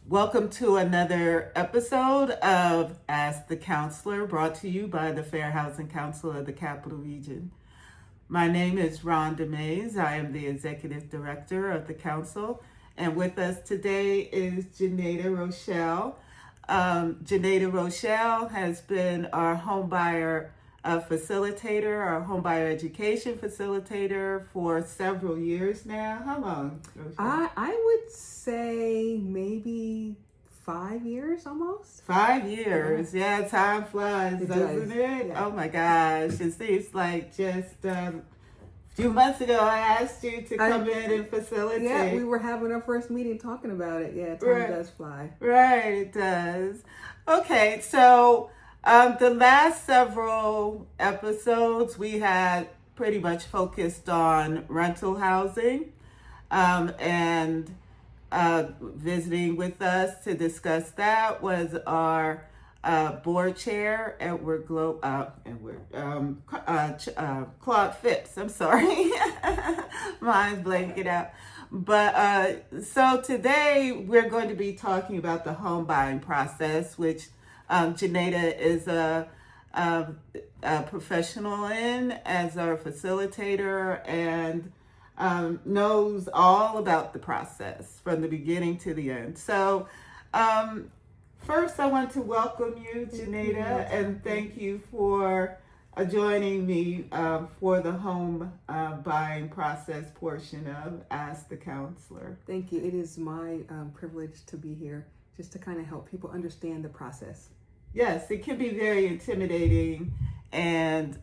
Welcome to another episode of Ask the Counselor, brought to you by the Fair Housing Council of the Capital Region. My name is Rhonda Mays. I am the Executive Director of the Council, and with us today is Jinada Rochelle. Jinada Rochelle has been our homebuyer facilitator, our homebuyer education facilitator for several years now. How long, Rochelle? I would say maybe 5 years almost. 5 years. Yeah, time flies, It doesn't does. it? Yeah. Oh my gosh. It seems like just a few months ago I asked you to come in and facilitate. Yeah, we were having our first meeting talking about it. Yeah, time Right. does fly. Right, it does. Okay, so the last several episodes we had pretty much focused on rental housing, and visiting with us to discuss that was our board chair, Claude Phipps. I'm sorry, mine's blanking out. But so today we're going to be talking about the home buying process, which Jinada is a professional in as our facilitator and knows all about the process from the beginning to the end. So first I want to welcome you, Jinada, and thank you for joining me for the home buying process portion of Ask the Counselor. Thank you. It is my privilege to be here just to kind of help people understand the process. Yes, it can be very intimidating and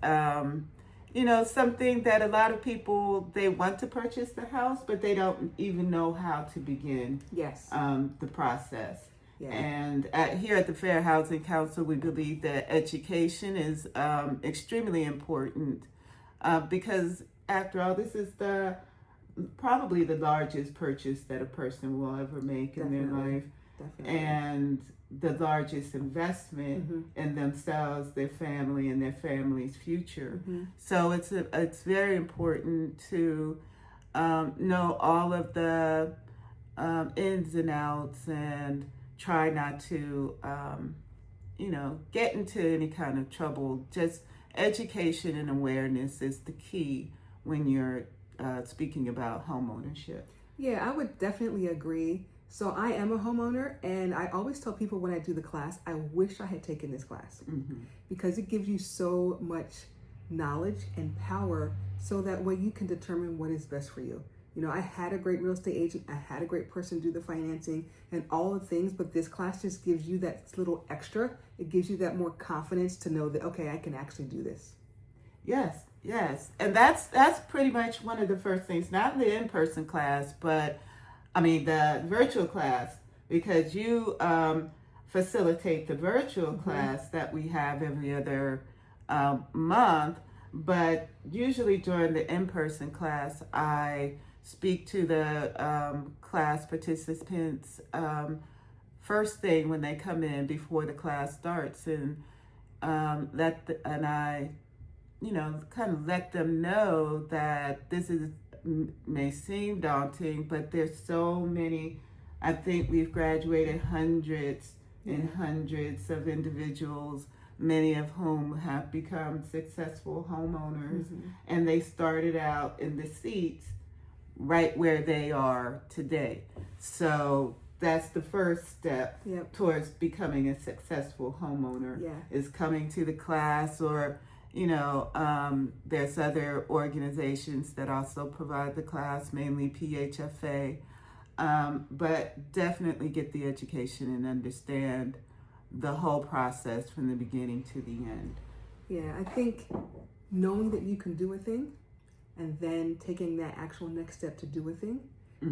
something that a lot of people, they want to purchase the house, but they don't even know how to begin Yes. the process. Yeah. And here at the Fair Housing Council, we believe that education is extremely important because, after all, this is probably the largest purchase that a person will ever make in their life, Definitely. and the largest investment in themselves, their family, and their family's future. So it's very important to know all of the ins and outs and try not to, get into any kind of trouble. Just education and awareness is the key when you're speaking about home ownership. Yeah, I would definitely agree. So I am a homeowner, and I always tell people when I do the class, I wish I had taken this class because it gives you so much knowledge and power so that way you can determine what is best for you. You know, I had a great real estate agent, I had a great person do the financing and all the things, but this class just gives you that little extra. It gives you that more confidence to know that, okay, I can actually do this. Yes. And that's pretty much one of the first things, not the in-person class, but the virtual class, because you facilitate the virtual class that we have every other month. But usually during the in-person class, I speak to the class participants first thing when they come in before the class starts, and I kind of let them know that this may seem daunting, but there's so many. I think we've graduated hundreds and hundreds of individuals, many of whom have become successful homeowners, and they started out in the seats right where they are today. So that's the first step towards becoming a successful homeowner, is coming to the class, or there's other organizations that also provide the class, mainly PHFA, but definitely get the education and understand the whole process from the beginning to the end. Yeah, I think knowing that you can do a thing and then taking that actual next step to do a thing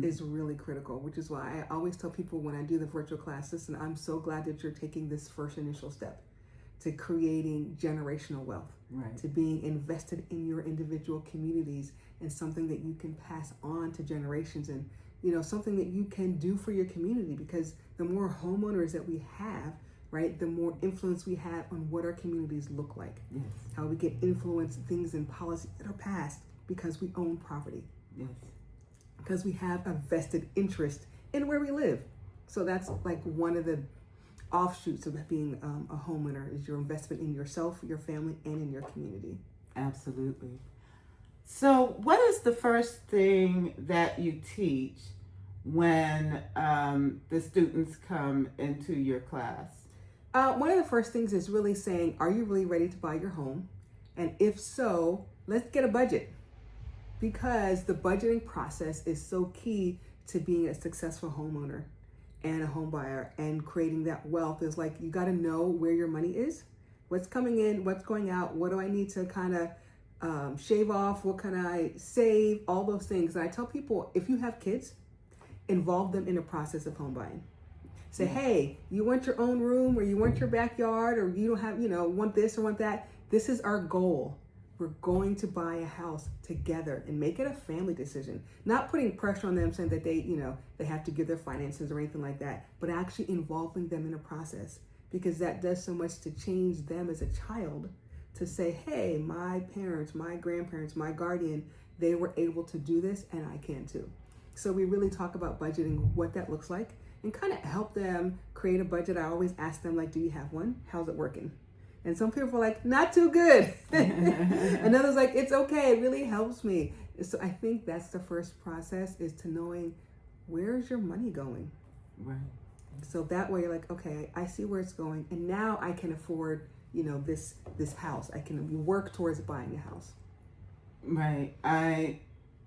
is really critical, which is why I always tell people when I do the virtual class, listen, I'm so glad that you're taking this first initial step to creating generational wealth, to being invested in your individual communities and something that you can pass on to generations, and something that you can do for your community, because the more homeowners that we have, right, the more influence we have on what our communities look like, how we can influence things and policies that are passed because we own property, because we have a vested interest in where we live. So that's like one of the offshoots of being a homeowner is your investment in yourself, your family, and in your community. Absolutely. So what is the first thing that you teach when the students come into your class? One of the first things is really saying, are you really ready to buy your home? And if so, let's get a budget. Because the budgeting process is so key to being a successful homeowner and a home buyer, and creating that wealth is like, you got to know where your money is, what's coming in, what's going out, what do I need to kind of shave off, what can I save, all those things. And I tell people, if you have kids, involve them in the process of home buying. Say, hey, you want your own room, or you want your backyard, or you don't have, want this or want that. This is our goal. We're going to buy a house together, and make it a family decision. Not putting pressure on them saying that they have to give their finances or anything like that, but actually involving them in a process, because that does so much to change them as a child to say, hey, my parents, my grandparents, my guardian, they were able to do this and I can too. So we really talk about budgeting, what that looks like, and kind of help them create a budget. I always ask them, like, do you have one? How's it working? And some people are like, not too good. And others like, it's okay. It really helps me. So I think that's the first process, is to knowing, where's your money going? Right. So that way you're like, okay, I see where it's going. And now I can afford, this house. I can work towards buying a house. Right. I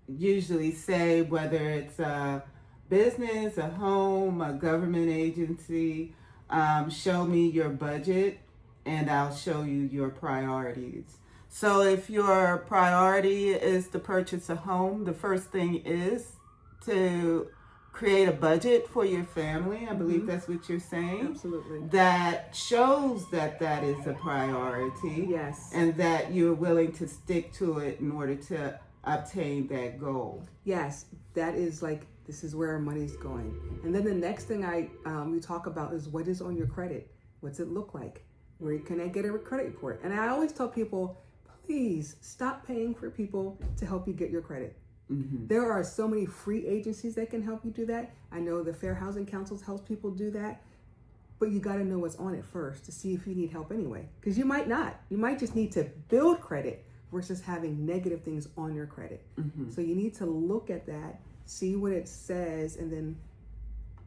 usually say, whether it's a business, a home, a government agency, show me your budget and I'll show you your priorities. So if your priority is to purchase a home, the first thing is to create a budget for your family. I believe that's what you're saying. Absolutely. That shows that that is a priority. Yes. And that you're willing to stick to it in order to obtain that goal. Yes, that is like, this is where our money's going. And then the next thing we talk about is, what is on your credit? What's it look like? Where can I get a credit report? And I always tell people, please stop paying for people to help you get your credit. Mm-hmm. There are so many free agencies that can help you do that. I know the Fair Housing Council helps people do that, but you got to know what's on it first to see if you need help anyway. Because you might not. You might just need to build credit versus having negative things on your credit. Mm-hmm. So you need to look at that, see what it says, and then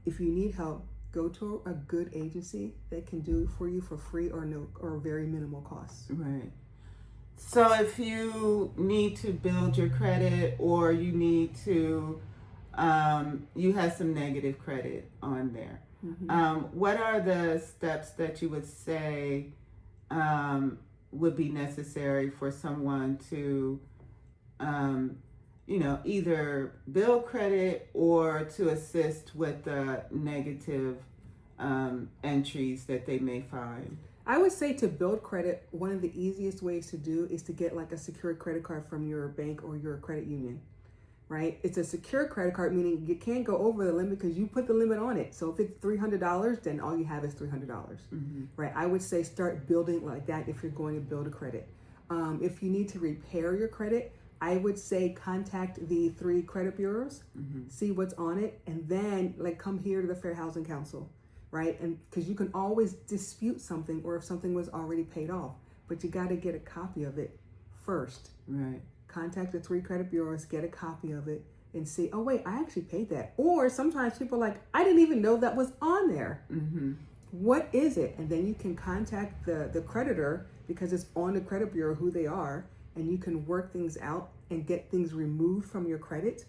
if you need help, go to a good agency that can do it for you for free or very minimal costs. Right. So if you need to build your credit, or you need to, you have some negative credit on there, mm-hmm. What are the steps that you would say would be necessary for someone to, either build credit or to assist with the negative entries that they may find? I would say to build credit, one of the easiest ways to do is to get like a secured credit card from your bank or your credit union, right? It's a secure credit card, meaning you can't go over the limit because you put the limit on it. So if it's $300, then all you have is $300, mm-hmm. right? I would say start building like that if you're going to build a credit. If you need to repair your credit, I would say contact the 3 credit bureaus, mm-hmm. see what's on it, and then come here to the Fair Housing Council. Right? And because you can always dispute something, or if something was already paid off, but you got to get a copy of it first. Right. Contact the 3 credit bureaus, get a copy of it, and see, oh wait, I actually paid that. Or sometimes people are like, I didn't even know that was on there. Mm-hmm. What is it? And then you can contact the creditor, because it's on the credit bureau who they are, and you can work things out and get things removed from your credit.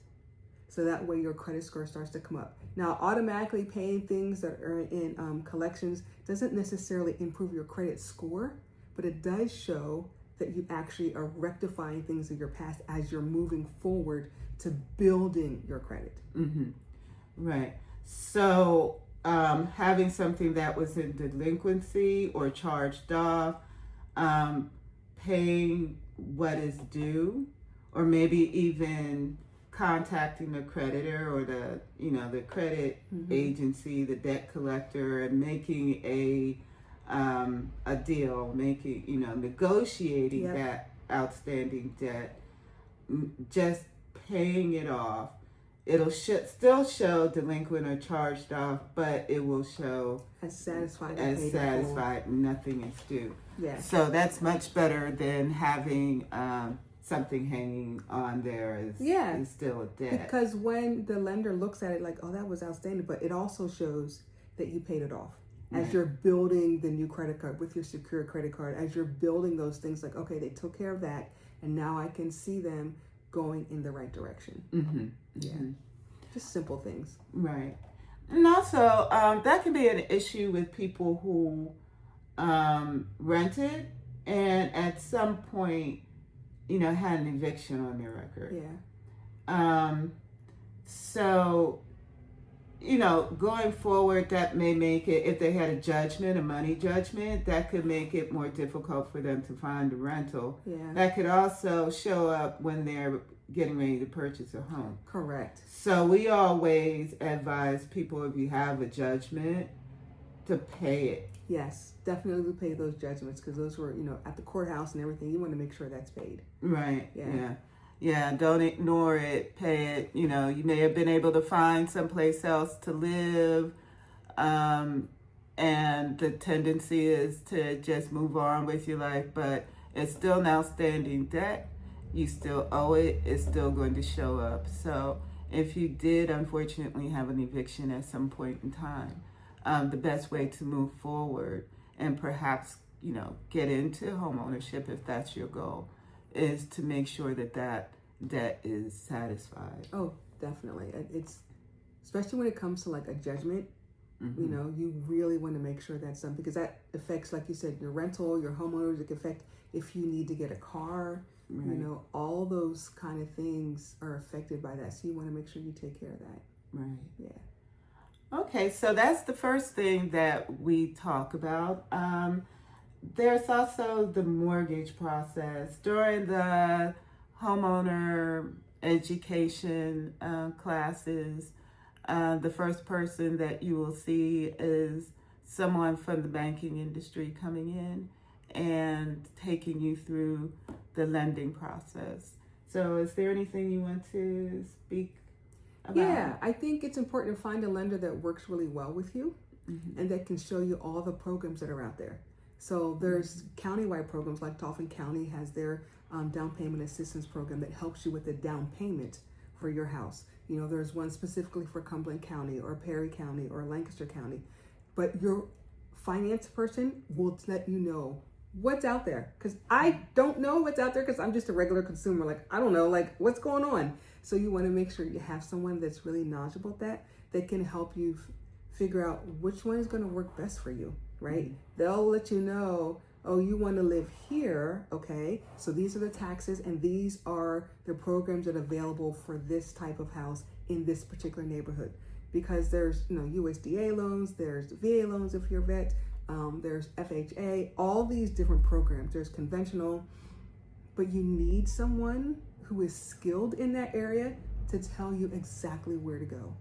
So that way your credit score starts to come up. Now, automatically paying things that are in collections doesn't necessarily improve your credit score, but it does show that you actually are rectifying things of your past as you're moving forward to building your credit. Mm-hmm. Right. So having something that was in delinquency or charged off, paying what is due, or maybe even contacting the creditor or the credit mm-hmm. agency, the debt collector, and making a deal, negotiating yep. that outstanding debt, just paying it off it'll still show delinquent or charged off, but it will show as satisfied, nothing is due. Yeah. So that's much better than having something hanging on there is still a debt. Because when the lender looks at it like, oh, that was outstanding, but it also shows that you paid it off. As you're building the new credit card with your secure credit card, as you're building those things like, okay, they took care of that, and now I can see them going in the right direction. Mm-hmm. Yeah. Mm-hmm. Just simple things. Right. And also, that can be an issue with people who rented and at some point, had an eviction on their record. Yeah. So, going forward, that may make it, if they had a money judgment, that could make it more difficult for them to find a rental. Yeah. That could also show up when they're getting ready to purchase a home. Correct. So we always advise people, if you have a judgment, to pay it. Yes, definitely pay those judgments, because those were, at the courthouse and everything. You want to make sure that's paid. Right. Yeah. Don't ignore it. Pay it. You may have been able to find someplace else to live. And the tendency is to just move on with your life, but it's still an outstanding debt. You still owe it. It's still going to show up. So if you did unfortunately have an eviction at some point in time, the best way to move forward and perhaps, get into home ownership, if that's your goal, is to make sure that debt is satisfied. Oh, definitely. It's, especially when it comes to like a judgment, you really want to make sure that's done, because that affects, like you said, your rental, your homeowners. It can affect if you need to get a car. Right. All those kind of things are affected by that. So you want to make sure you take care of that. Right. Yeah. Okay, so that's the first thing that we talk about. There's also the mortgage process. During the homeowner education classes, the first person that you will see is someone from the banking industry coming in and taking you through the lending process. So is there anything you want to speak about? Yeah, I think it's important to find a lender that works really well with you and that can show you all the programs that are out there. So there's countywide programs, like Dauphin County has their down payment assistance program that helps you with the down payment for your house. There's one specifically for Cumberland County or Perry County or Lancaster County. But your finance person will let you know what's out there, because I don't know what's out there, because I'm just a regular consumer. Like, I don't know, like, what's going on. So you want to make sure you have someone that's really knowledgeable at that can help you figure out which one is going to work best for you, right? They'll let you know, oh, you want to live here, okay, so these are the taxes and these are the programs that are available for this type of house in this particular neighborhood. Because there's USDA loans, there's VA loans if you're a vet, there's FHA, all these different programs. There's conventional, but you need someone who is skilled in that area to tell you exactly where to go,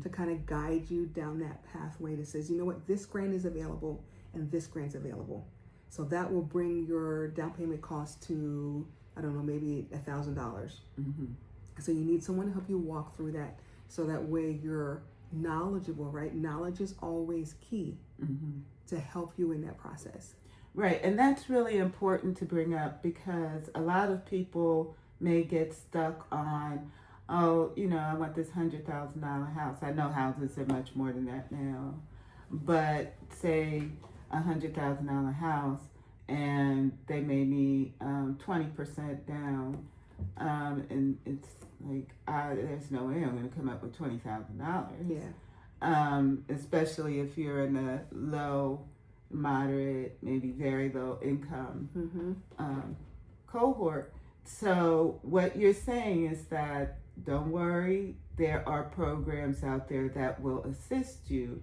to kind of guide you down that pathway that says, this grant is available and this grant's available. So that will bring your down payment cost to, I don't know, maybe $1,000. So you need someone to help you walk through that, so that way you're knowledgeable, right? Knowledge is always key to help you in that process. Right, and that's really important to bring up, because a lot of people may get stuck on, I want this $100,000 house. I know houses are much more than that now, but say $100,000 house, and they may need 20% down, and it's like, there's no way I'm going to come up with $20,000. Yeah. Especially if you're in a low, moderate, maybe very low income cohort. So what you're saying is that, don't worry, there are programs out there that will assist you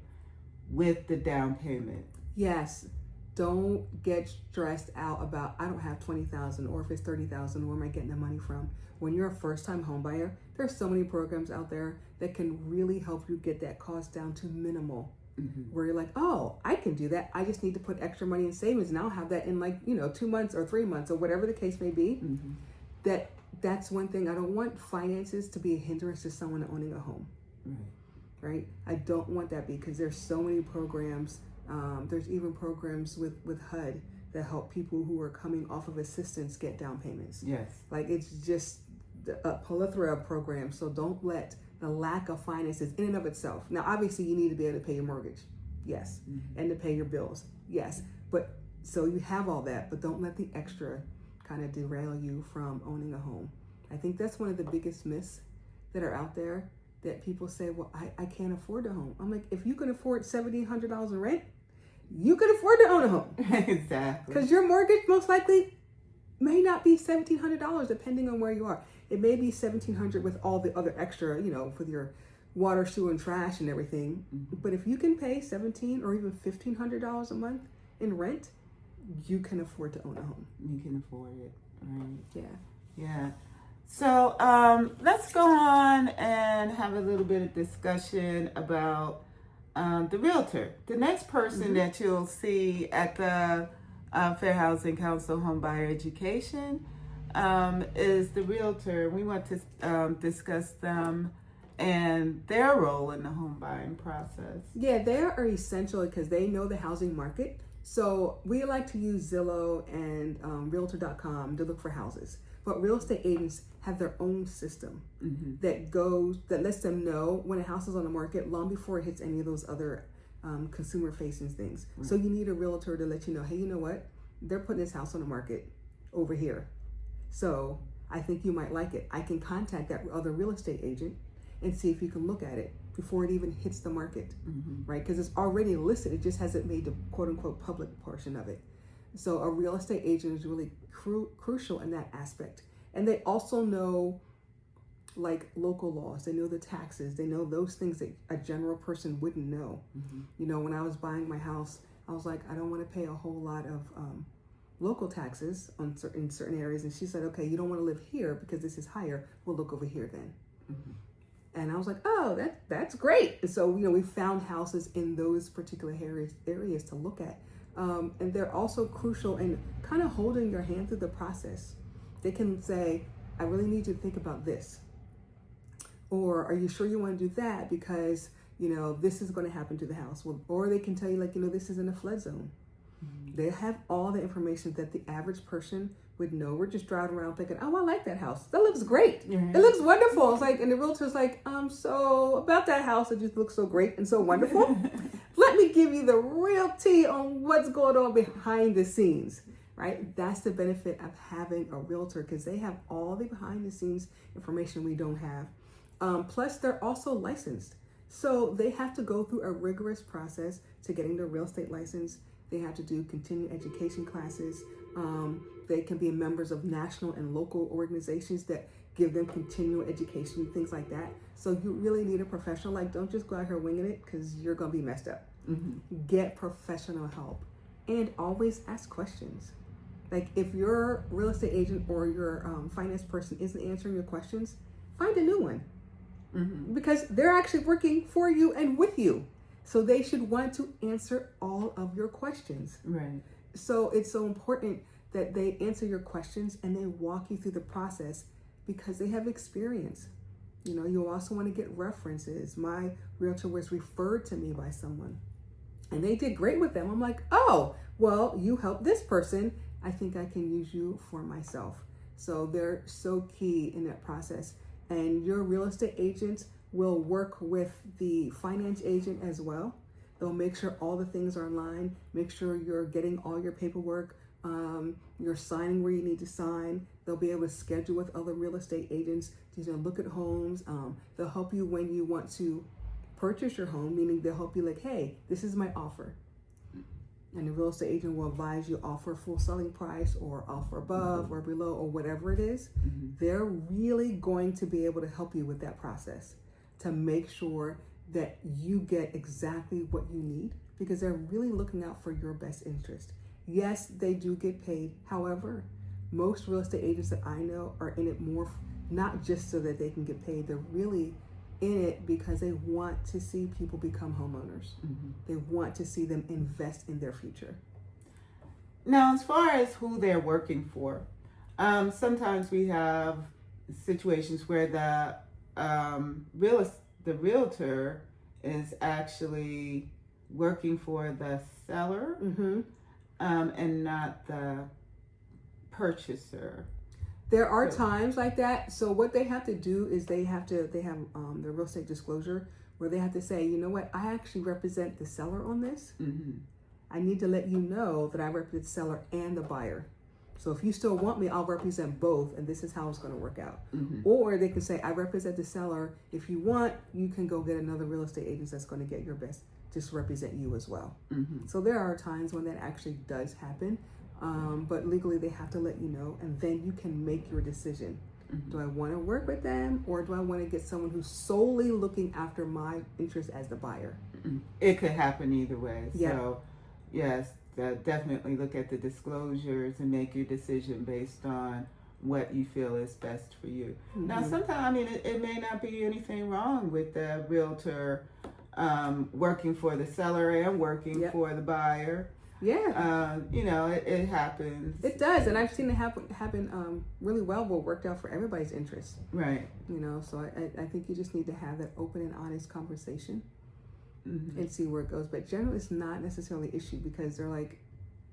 with the down payment. Yes. Don't get stressed out about, I don't have $20,000, or if it's $30,000, where am I getting the money from? When you're a first-time home buyer, there's so many programs out there that can really help you get that cost down to minimal. Where you're like, oh, I can do that. I just need to put extra money in savings, and I'll have that in 2 months or 3 months or whatever the case may be. That that's one thing. I don't want finances to be a hindrance to someone owning a home. Right? I don't want that because there's so many programs. There's even programs with HUD that help people who are coming off of assistance get down payments. Yes. Like, it's just a plethora of programs. So don't let the lack of finances in and of itself. Now, obviously, you need to be able to pay your mortgage. Yes. And to pay your bills. Yes. But so you have all that, but don't let the extra kind of derail you from owning a home. I think that's one of the biggest myths that are out there, that people say, well, I can't afford a home. I'm like, if you can afford $1,700 in rent, you can afford to own a home. Exactly. Because your mortgage most likely may not be $1,700 depending on where you are. It may be $1,700 with all the other extra, with your water, sewer, and trash and everything. But if you can pay $1,700 or even $1,500 a month in rent, you can afford to own a home. You can afford it, right? Yeah. So let's go on and have a little bit of discussion about the realtor. The next person that you'll see at the Fair Housing Council Home Buyer Education is the realtor. We want to discuss them and their role in the home buying process. Yeah, they are essential because they know the housing market. So we like to use Zillow and Realtor.com to look for houses. But real estate agents have their own system that lets them know when a house is on the market long before it hits any of those other consumer-facing things. So you need a realtor to let you know, hey, you know what? They're putting this house on the market over here. So I think you might like it. I can contact that other real estate agent and see if you can look at it before it even hits the market, right? Because it's already listed. It just hasn't made the quote-unquote public portion of it. So a real estate agent is really crucial in that aspect. And they also know like local laws. They know the taxes. They know those things that a general person wouldn't know. When I was buying my house, I was like, I don't want to pay a whole lot of local taxes in certain areas. And she said, okay, you don't want to live here because this is higher. We'll look over here then. And I was like, oh, that's great. And so, we found houses in those particular areas to look at. And they're also crucial in kind of holding your hand through the process. They can say, I really need you to think about this. Or are you sure you want to do that? Because, this is going to happen to the house. Well, or they can tell you this is in a flood zone. They have all the information that the average person would know. We're just driving around thinking, oh, I like that house. That looks great. It looks wonderful. It's like, and the realtor's like, so about that house that just looks so great and so wonderful. Let me give you the real tea on what's going on behind the scenes, right? That's the benefit of having a realtor, because they have all the behind the scenes information we don't have. Plus, they're also licensed. So they have to go through a rigorous process to getting their real estate license. They have to do continuing education classes. They can be members of national and local organizations that give them continual education, things like that. So you really need a professional. Like, don't just go out here winging it, because you're going to be messed up. Get professional help and always ask questions. Like, if your real estate agent or your finance person isn't answering your questions, find a new one. Because they're actually working for you and with you. So they should want to answer all of your questions. Right. So it's so important that they answer your questions and they walk you through the process, because they have experience. You also want to get references. My realtor was referred to me by someone and they did great with them. I'm like, oh, well, you helped this person. I think I can use you for myself. So they're so key in that process. And your real estate agents will work with the finance agent as well. They'll make sure all the things are in line, make sure you're getting all your paperwork, you're signing where you need to sign. They'll be able to schedule with other real estate agents to look at homes. They'll help you when you want to purchase your home, meaning they'll help you like, hey, this is my offer. And the real estate agent will advise you offer full selling price or offer above or below or whatever it is. They're really going to be able to help you with that process to make sure that you get exactly what you need, because they're really looking out for your best interest. Yes, they do get paid. However, most real estate agents that I know are in it more, not just so that they can get paid. They're really in it because they want to see people become homeowners. They want to see them invest in their future. Now, as far as who they're working for, sometimes we have situations where the realtor is actually working for the seller, and not the purchaser. There are times like that. So what they have to do is they have the real estate disclosure where they have to say, you know what, I actually represent the seller on this. I need to let you know that I represent the seller and the buyer. So if you still want me, I'll represent both, and this is how it's going to work out. Or they can say, I represent the seller. If you want, you can go get another real estate agent that's going to get your best, just represent you as well. So there are times when that actually does happen. But legally they have to let you know, and then you can make your decision. Do I want to work with them, or do I want to get someone who's solely looking after my interest as the buyer? It could happen either way. Yeah. So yes, definitely look at the disclosures and make your decision based on what you feel is best for you. Now, sometimes, it may not be anything wrong with the realtor working for the seller and working for the buyer. Yeah. It happens. It does, and I've seen it happen really well. What worked out for everybody's interest. Right. So I think you just need to have that open and honest conversation and see where it goes. But generally, it's not necessarily an issue because they're like,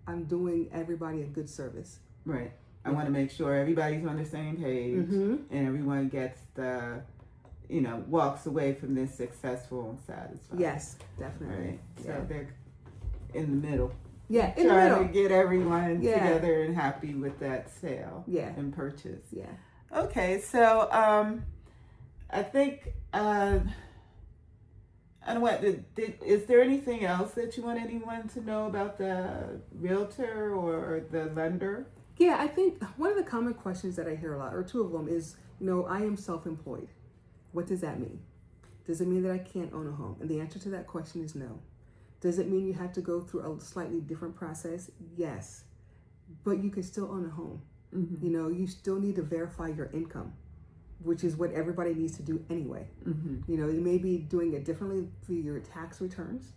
I'm doing everybody a good service. Right. I want to make sure everybody's on the same page and everyone gets walks away from this successful and satisfied. Yes, definitely. Right. So they're in the middle. Yeah, in the middle. Trying to get everyone together and happy with that sale and purchase. Yeah. Okay, so I think, I don't know, is there anything else that you want anyone to know about the realtor or the lender? Yeah, I think one of the common questions that I hear a lot, or two of them, is, I am self-employed. What does that mean? Does it mean that I can't own a home? And the answer to that question is no. Does it mean you have to go through a slightly different process? Yes. But you can still own a home. You still need to verify your income, which is what everybody needs to do anyway. You may be doing it differently through your tax returns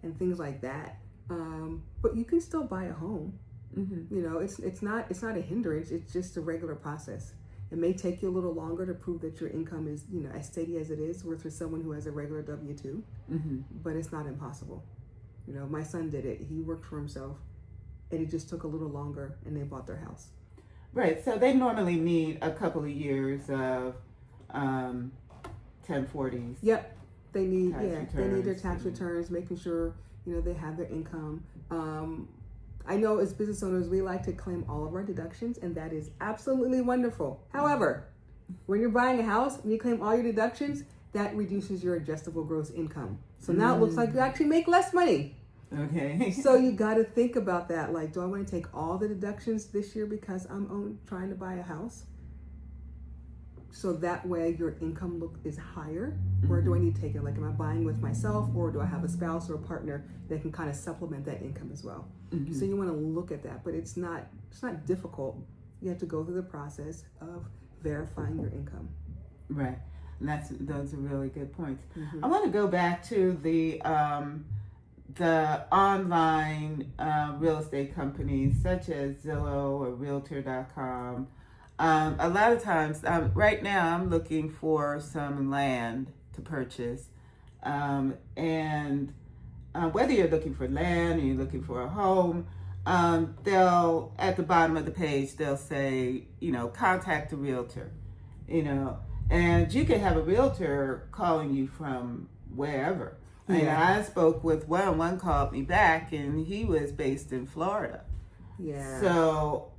and things like that. But you can still buy a home. It's not a hindrance. It's just a regular process. It may take you a little longer to prove that your income is, as steady as it is versus someone who has a regular W-2, but it's not impossible. My son did it. He worked for himself, and it just took a little longer, and they bought their house. Right. So they normally need a couple of years of 1040s. Yep. They need their tax returns, making sure they have their income. I know as business owners, we like to claim all of our deductions, and that is absolutely wonderful. However, when you're buying a house and you claim all your deductions, that reduces your adjustable gross income. So now it looks like you actually make less money. Okay. So you got to think about that. Like, do I want to take all the deductions this year because I'm trying to buy a house? So that way your income is higher, or do I need to take it? Like, am I buying with myself, or do I have a spouse or a partner that can kind of supplement that income as well? So you want to look at that, but it's not difficult. You have to go through the process of verifying your income. Right, and those are really good points. I want to go back to the online real estate companies such as Zillow or Realtor.com. A lot of times, right now, I'm looking for some land to purchase. And whether you're looking for land or you're looking for a home, they'll, at the bottom of the page, they'll say, contact a realtor, and you can have a realtor calling you from wherever. I spoke with one called me back, and he was based in Florida. Yeah. So,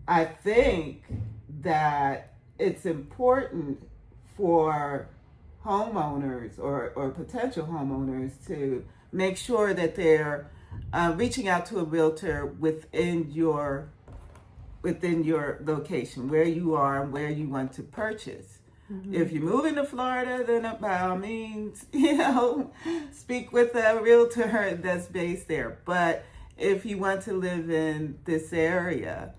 I think that it's important for homeowners or potential homeowners to make sure that they're reaching out to a realtor within your location, where you are and where you want to purchase. If you're moving to Florida, then by all means, speak with a realtor that's based there. But if you want to live in this area,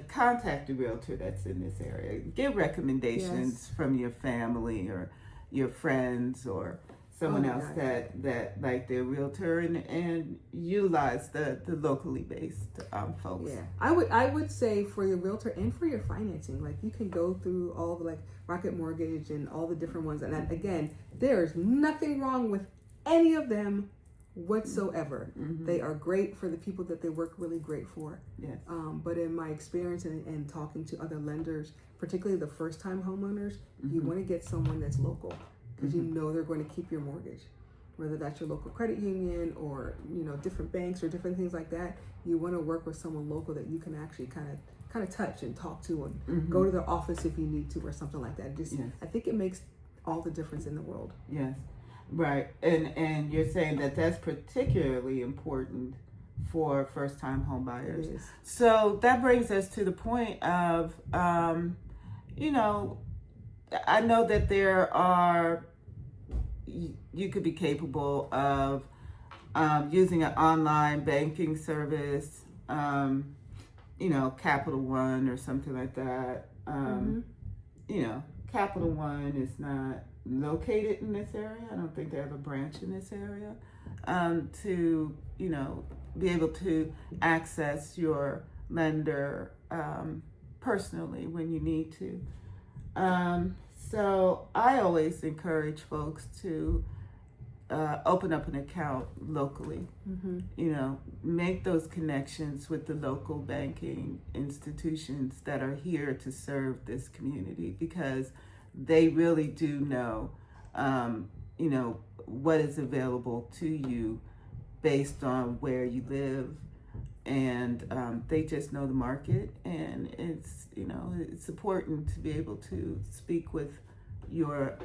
contact a realtor that's in this area. Give recommendations from your family or your friends or someone my else gosh. that like their realtor and utilize the locally based folks. Yeah, I would say for your realtor and for your financing, like you can go through all the like Rocket Mortgage and all the different ones, and again, there's nothing wrong with any of them whatsoever. Mm-hmm. They are great for the people that they work really great for. Yes. But in my experience and talking to other lenders, particularly the first time homeowners, you want to get someone that's local because you know they're going to keep your mortgage. Whether that's your local credit union or different banks or different things like that, you want to work with someone local that you can actually kind of touch and talk to and go to their office if you need to or something like that. I think it makes all the difference in the world. Yes, right. And you're saying that that's particularly important for first time home buyers. It is. So that brings us to the point of I know that there are. You could be capable of using an online banking service, Capital One or something like that. Capital One is not located in this area. I don't think they have a branch in this area. To be able to access your lender personally when you need to. So I always encourage folks to open up an account locally. Make those connections with the local banking institutions that are here to serve this community because they really do know, what is available to you based on where you live. And they just know the market, and it's important to be able to speak with your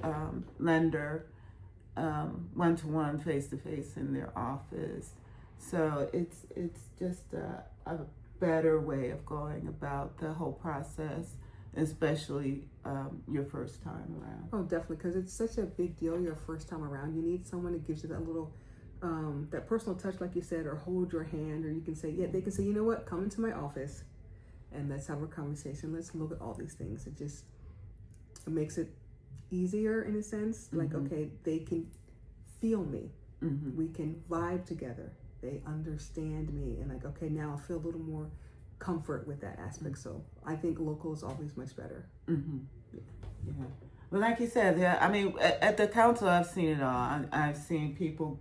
lender one-to-one, face-to-face in their office. So it's just a better way of going about the whole process, especially your first time around. Oh, definitely, because it's such a big deal your first time around. You need someone that gives you that little that personal touch, like you said, or hold your hand, or you can say, they can say, you know what, come into my office and let's have a conversation. Let's look at all these things. It makes it easier in a sense. Like, okay, they can feel me. We can vibe together. They understand me. And like, okay, now I feel a little more comfort with that aspect. So I think local is always much better. Yeah. Well, like you said, I mean, at the council, I've seen it all. I've seen people,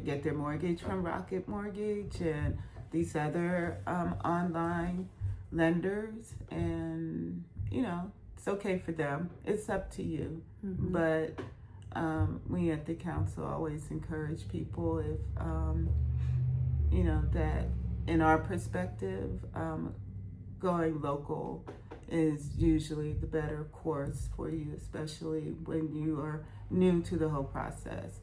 get their mortgage from Rocket Mortgage and these other online lenders, and it's okay for them. It's up to you. But we at the council always encourage people if that in our perspective, going local is usually the better course for you, especially when you are new to the whole process.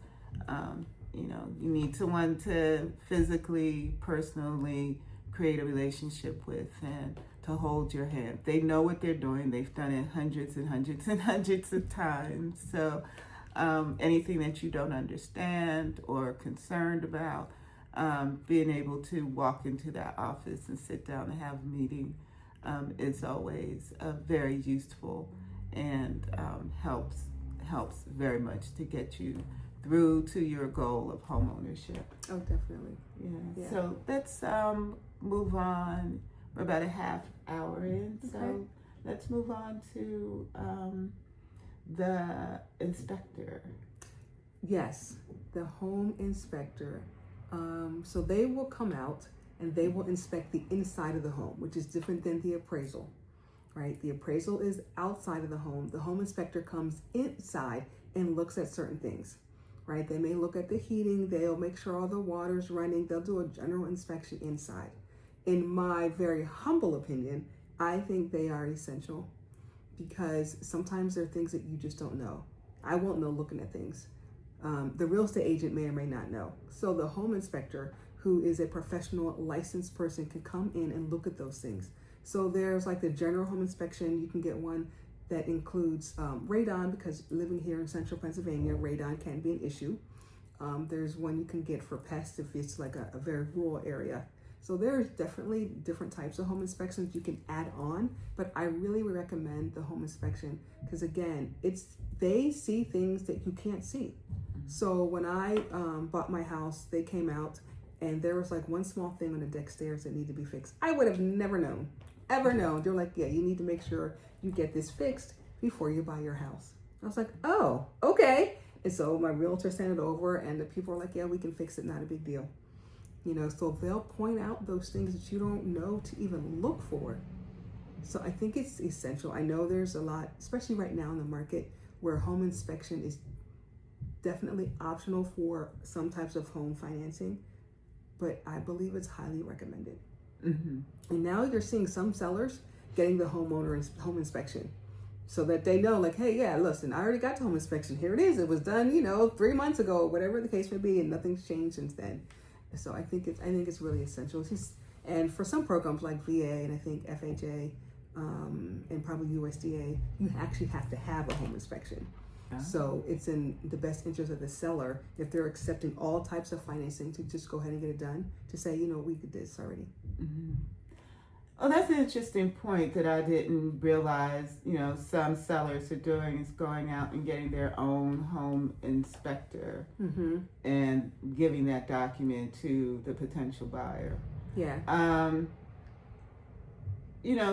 You need someone to physically, personally create a relationship with and to hold your hand. They know what they're doing. They've done it hundreds and hundreds and hundreds of times. So anything that you don't understand or concerned about, being able to walk into that office and sit down and have a meeting is always very useful and helps very much to get you through to your goal of home ownership. Oh, definitely. Yeah. So let's move on. We're about a half hour in, so let's move on to the inspector. Yes, the home inspector. So they will come out and they will inspect the inside of the home, which is different than the appraisal, right? The appraisal is outside of the home. The home inspector comes inside and looks at certain things, right? They may look at the heating. They'll make sure all the water's running. They'll do a general inspection inside. In my very humble opinion, I think they are essential because sometimes there are things that you just don't know. I won't know looking at things. The real estate agent may or may not know. So the home inspector, who is a professional licensed person, can come in and look at those things. So there's like the general home inspection. You can get one that includes radon, because living here in central Pennsylvania, radon can be an issue. There's one you can get for pests if it's like a very rural area. So there's definitely different types of home inspections you can add on, but I really would recommend the home inspection because again, they see things that you can't see. So when I bought my house, they came out and there was like one small thing on the deck stairs that needed to be fixed. I would have never known, ever known. They're like, yeah, you need to make sure you get this fixed before you buy your house. I was like, oh, okay. And so my realtor sent it over and the people are like, yeah, we can fix it. Not a big deal. So they'll point out those things that you don't know to even look for. So I think it's essential. I know there's a lot, especially right now in the market, where home inspection is definitely optional for some types of home financing, but I believe it's highly recommended. And now you're seeing some sellers getting the homeowner home inspection so that they know, like, hey, yeah, listen, I already got the home inspection. Here it is. It was done, 3 months ago, whatever the case may be, and nothing's changed since then. So I think it's really essential. And for some programs like VA and I think FHA and probably USDA, you actually have to have a home inspection. So it's in the best interest of the seller, if they're accepting all types of financing, to just go ahead and get it done, to say, we did this already. Oh, that's an interesting point that I didn't realize, some sellers are doing is going out and getting their own home inspector and giving that document to the potential buyer. Yeah.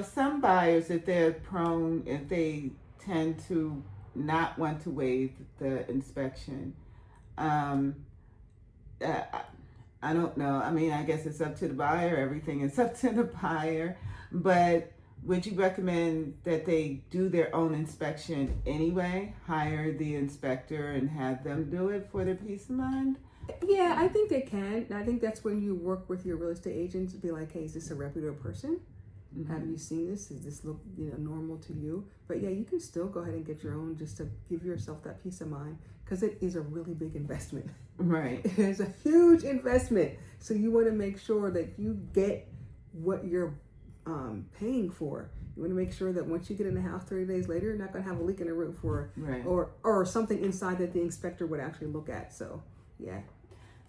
Some buyers, if they tend to not want to waive the inspection, I don't know. I mean, I guess it's up to the buyer. Everything is up to the buyer. But would you recommend that they do their own inspection anyway? Hire the inspector and have them do it for their peace of mind? Yeah, I think they can. And I think that's when you work with your real estate agents to be like, hey, is this a reputable person? Have you seen this? Does this look normal to you? But yeah, you can still go ahead and get your own just to give yourself that peace of mind, because it is a really big investment. Right. It's a huge investment. So you want to make sure that you get what you're paying for. You want to make sure that once you get in the house 30 days later, you're not going to have a leak in the roof or something inside that the inspector would actually look at. So yeah.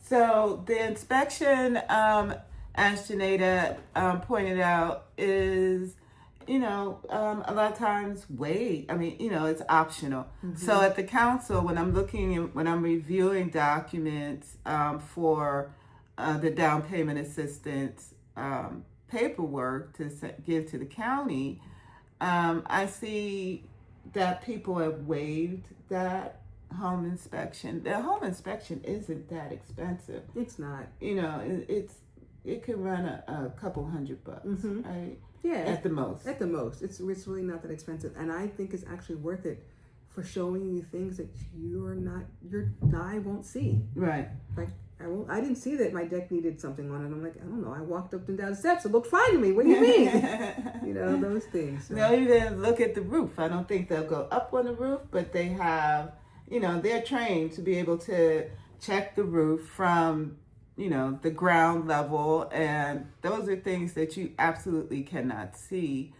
So the inspection, as Jinada pointed out, is, a lot of times it's optional. So at the council, when I'm reviewing documents for the down payment assistance paperwork to give to the county, I see that people have waived that home inspection. The home inspection isn't that expensive. It's not. It can run a couple $100, right? Yeah, at the most. At the most, it's really not that expensive, and I think it's actually worth it for showing you things that your eye won't see. Right. Like I didn't see that my deck needed something on it. I'm like, I don't know. I walked up and down the steps. It looked fine to me. What do you mean? Those things. So. No, you didn't look at the roof. I don't think they'll go up on the roof, but they have, they're trained to be able to check the roof from the ground level, and those are things that you absolutely cannot see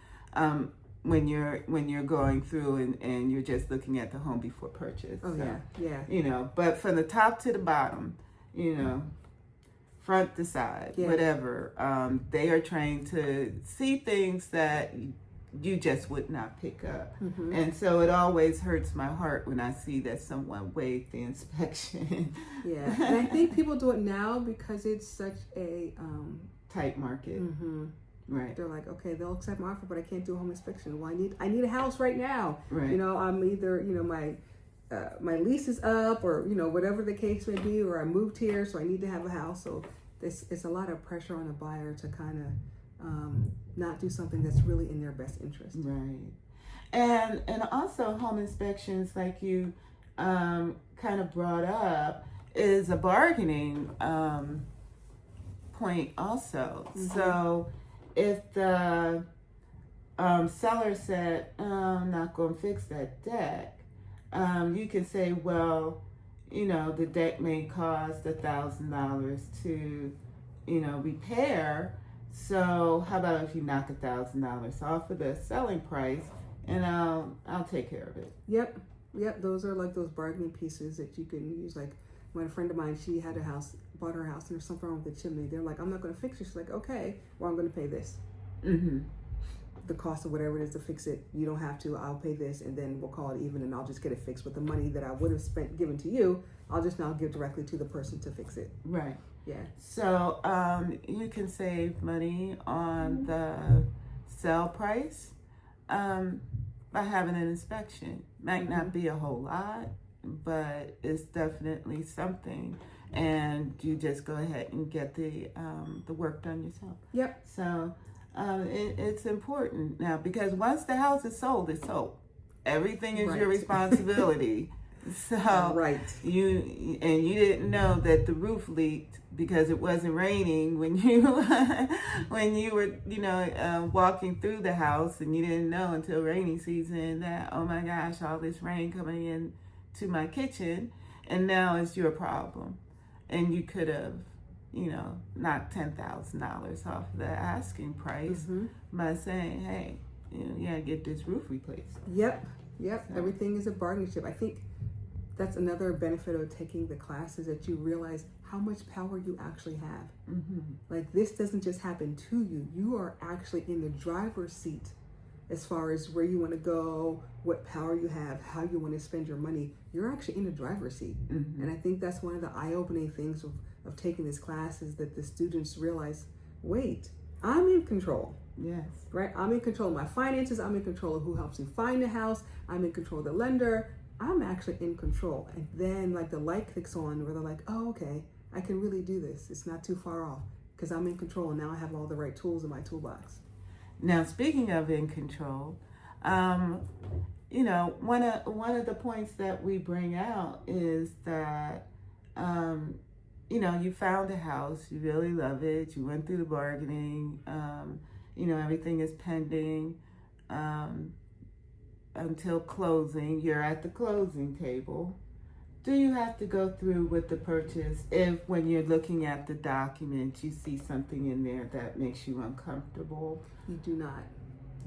when you're going through and you're just looking at the home before purchase. Oh, so, yeah. But from the top to the bottom, front to side, whatever, they are trained to see things that you just would not pick up. And so it always hurts my heart when I see that someone waived the inspection. Yeah, and I think people do it now because it's such a tight market. Right. They're like, okay, they'll accept my offer, but I can't do a home inspection. Well, I need a house right now. Right. I'm either my lease is up, or whatever the case may be, or I moved here, so I need to have a house. So it's a lot of pressure on a buyer to kind of not do something that's really in their best interest. Right. And also home inspections, like you kind of brought up, is a bargaining point also. So if the seller said, I'm not going to fix that deck, you can say, well, the deck may cost $1,000 to, repair. So how about if you knock $1,000 off of the selling price, and I'll take care of it. Yep. Those are like those bargaining pieces that you can use. Like when a friend of mine, she had bought her house, and there's something wrong with the chimney. They're like, I'm not going to fix it. She's like, okay, well, I'm going to pay this. the cost of whatever it is to fix it. You don't have to. I'll pay this, and then we'll call it even, and I'll just get it fixed with the money that I would have given to you. I'll just now give directly to the person to fix it. Right. Yeah. So you can save money on the sale price by having an inspection. Might not be a whole lot, but it's definitely something. And you just go ahead and get the work done yourself. Yep. So it's important now, because once the house is sold, it's sold. Everything is your responsibility. So right. You didn't know that the roof leaked because it wasn't raining when you were walking through the house, and you didn't know until rainy season that, oh my gosh, all this rain coming in to my kitchen, and now it's your problem. And you could have, knocked $10,000 off the asking price by saying, hey, you gotta get this roof replaced. Yep. So. Everything is a bargaining chip. I think that's another benefit of taking the class, is that you realize how much power you actually have. Like, this doesn't just happen to you. You are actually in the driver's seat as far as where you want to go, what power you have, how you want to spend your money. You're actually in the driver's seat. And I think that's one of the eye-opening things of taking this class, is that the students realize, wait, I'm in control. Yes. Right? I'm in control of my finances. I'm in control of who helps me find a house. I'm in control of the lender. I'm actually in control. And then, like, the light clicks on where they're like, oh, okay, I can really do this. It's not too far off because I'm in control, and now I have all the right tools in my toolbox. Now, speaking of in control, one of the points that we bring out is that, you found a house, you really love it, you went through the bargaining, everything is pending until closing. You're at the closing table. Do you have to go through with the purchase if, when you're looking at the document, you see something in there that makes you uncomfortable? You do not.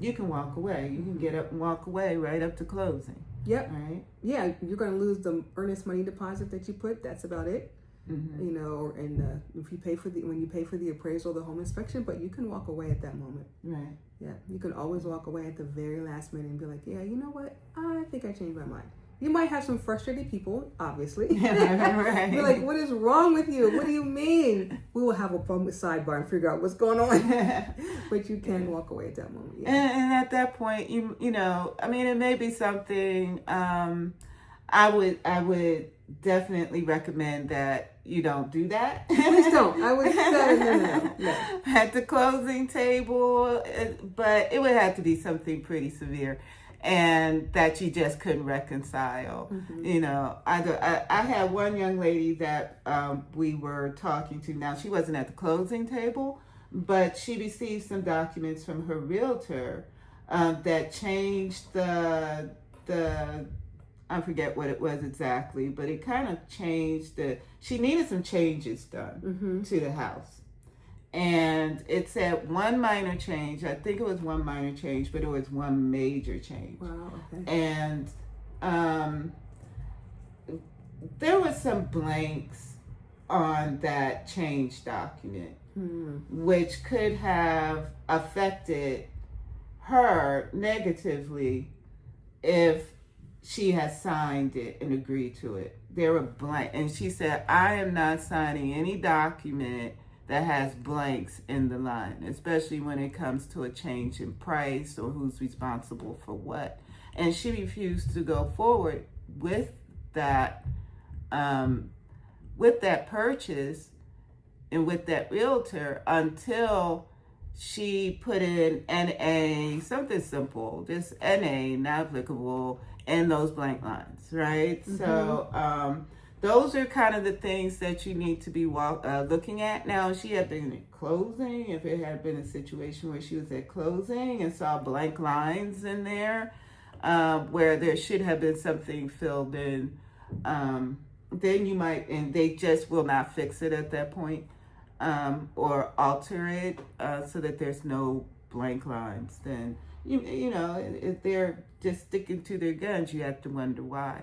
You can walk away. You can get up and walk away right up to closing. Yep. Right? Yeah, you're going to lose the earnest money deposit that you put. That's about it. And if you when you pay for the appraisal, the home inspection, but you can walk away at that moment. Right. Yeah, you can always walk away at the very last minute and be like, yeah, you know what? I think I changed my mind. You might have some frustrated people, obviously. Right. You're like, what is wrong with you? What do you mean? We will have a sidebar and figure out what's going on. But you can walk away at that moment. Yeah. And at that point, it may be something. I would definitely recommend that you don't do that. Please don't. I would no. At the closing table, but it would have to be something pretty severe, and that you just couldn't reconcile. I had one young lady that we were talking to. Now, she wasn't at the closing table, but she received some documents from her realtor that changed the I forget what it was exactly, but it kind of changed she needed some changes done to the house. And it said one minor change. I think it was one minor change, but it was one major change. Wow, okay. And there was some blanks on that change document, which could have affected her negatively if she has signed it and agreed to it. They were blank. And she said, I am not signing any document that has blanks in the line, especially when it comes to a change in price or who's responsible for what. And she refused to go forward with that purchase and with that realtor until she put in NA, something simple, just NA, not applicable, and those blank lines, right? So those are kind of the things that you need to be looking at. Now, she had been at closing, if it had been a situation where she was at closing and saw blank lines in there, where there should have been something filled in, then you might, and they just will not fix it at that point, or alter it so that there's no blank lines. Then if they're just sticking to their guns, you have to wonder why.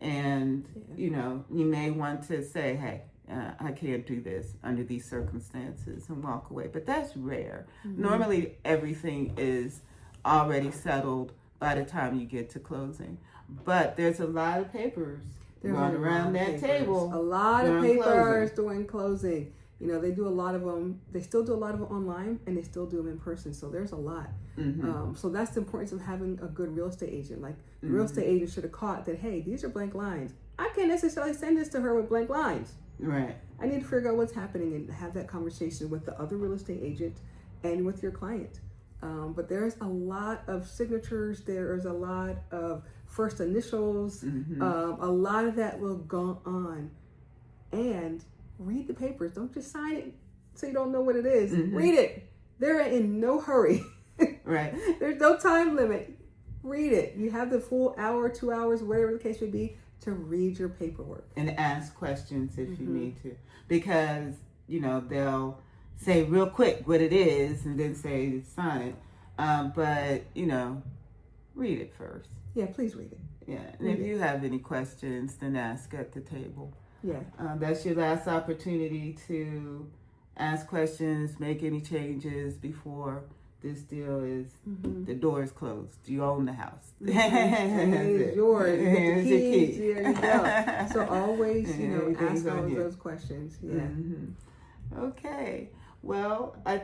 And you may want to say, hey, I can't do this under these circumstances, and walk away. But that's rare. Normally everything is already settled by the time you get to closing. But there's a lot of papers going around that table. A lot of during papers closing. during closing. You know, they do a lot of them. They still do a lot of them online, and they still do them in person. So there's a lot. So that's the importance of having a good real estate agent. Like, the real estate agent should have caught that, hey, these are blank lines. I can't necessarily send this to her with blank lines. Right. I need to figure out what's happening and have that conversation with the other real estate agent and with your client. But there's a lot of signatures. There's a lot of first initials. A lot of that will go on. And read the papers. Don't just sign it so you don't know what it is. Read it. They're in no hurry. Right. There's no time limit. Read it. You have the full hour, 2 hours, whatever the case may be, to read your paperwork. And ask questions if you need to. Because, you know, they'll say real quick what it is and then say sign it. But, you know, read it first. Yeah, please read it. Yeah. And if you have any questions, then ask at the table. Yeah. That's your last opportunity to ask questions, make any changes before this deal is, the door is closed. You own the house. And it is yours. You get the Here's your keys. key. There you go. So always, you know, Everything's ask all on of you. those questions. Yeah. Okay. Well, I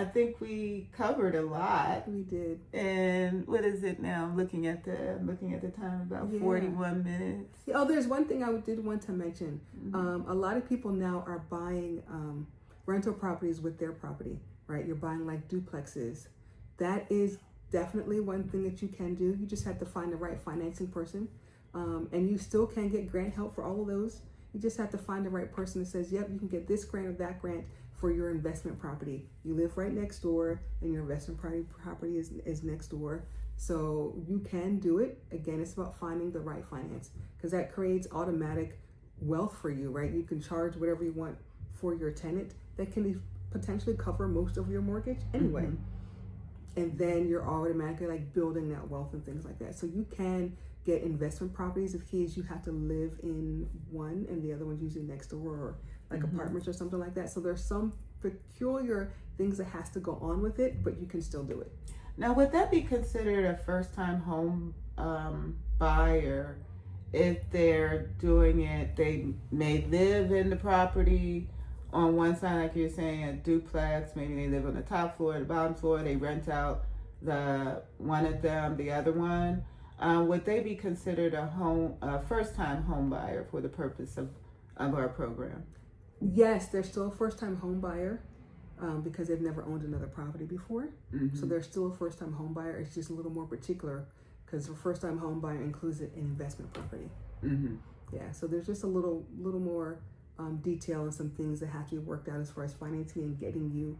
think we covered a lot. We did. And what is it now? I'm looking at the time, about 41 minutes. Oh, there's one thing I did want to mention. A lot of people now are buying rental properties with their property, right? You're buying like duplexes. That is definitely one thing that you can do. You just have to find the right financing person. And you still can get grant help for all of those. You just have to find the right person that says, yep, you can get this grant or that grant for your investment property. You live right next door and your investment property is next door. So you can do it. Again, it's about finding the right finance, because that creates automatic wealth for you, right? You can charge whatever you want for your tenant that can potentially cover most of your mortgage anyway. And then you're automatically like building that wealth and things like that. So you can get investment properties. The key is you have to live in one and the other one's usually next door, or like apartments or something like that. So there's some peculiar things that has to go on with it, but you can still do it. Now, would that be considered a first-time home buyer if they're doing it? They may live in the property on one side, like you're saying, a duplex. Maybe they live on the top floor, the bottom floor. They rent out the one of them, the other one. Would they be considered a first-time home buyer for the purpose of our program? Yes, they're still a first-time home buyer because they've never owned another property before. So they're still a first-time home buyer. It's just a little more particular because a first-time home buyer includes an investment property. Yeah, so there's just a little more detail and some things that have to be worked out as far as financing and getting you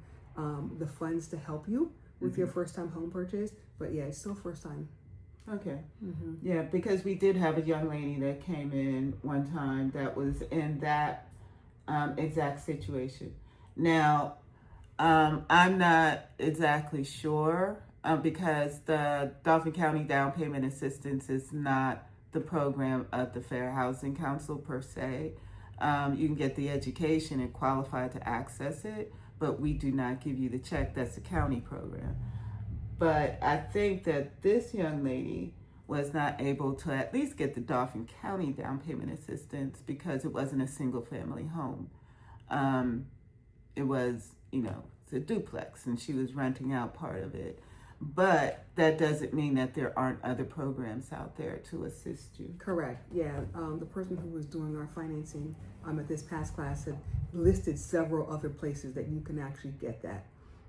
the funds to help you with your first-time home purchase. But yeah, it's still first-time. Okay. Yeah, because we did have a young lady that came in one time that was in that exact situation. Now, I'm not exactly sure because the Dauphin County Down Payment Assistance is not the program of the Fair Housing Council per se. You can get the education and qualify to access it, but we do not give you the check. That's a county program. But I think that this young lady was not able to at least get the Dauphin County down payment assistance because it wasn't a single family home. It was, it's a duplex and she was renting out part of it. But that doesn't mean that there aren't other programs out there to assist you. Correct. Yeah. The person who was doing our financing at this past class had listed several other places that you can actually get that.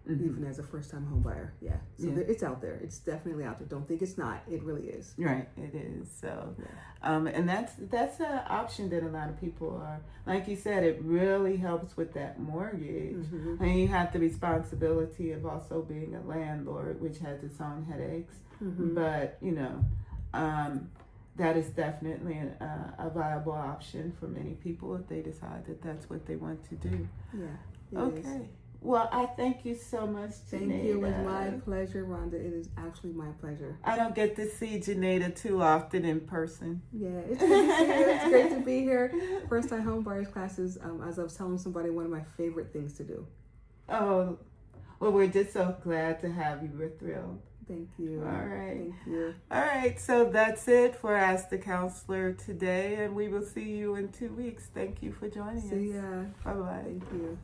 Even as a first-time home buyer. Yeah. So it's out there. It's definitely out there. Don't think it's not. It really is. Right. It is. So, and that's an option that a lot of people are, like you said, it really helps with that mortgage. And you have the responsibility of also being a landlord, which has its own headaches. But, that is definitely a viable option for many people if they decide that that's what they want to do. Yeah. Okay. Is. Well, I thank you so much, Jinada. Thank you. It was my pleasure, Rhonda. It is actually my pleasure. I don't get to see Jinada too often in person. Yeah, it's good to see you. It's great to be here. First time home buyers classes, as I was telling somebody, one of my favorite things to do. Oh, Well, we're just so glad to have you. We're thrilled. Thank you. All right. Thank you. All right. So that's it for Ask the Counselor today, and we will see you in 2 weeks. Thank you for joining us. See ya. Bye-bye. Thank you.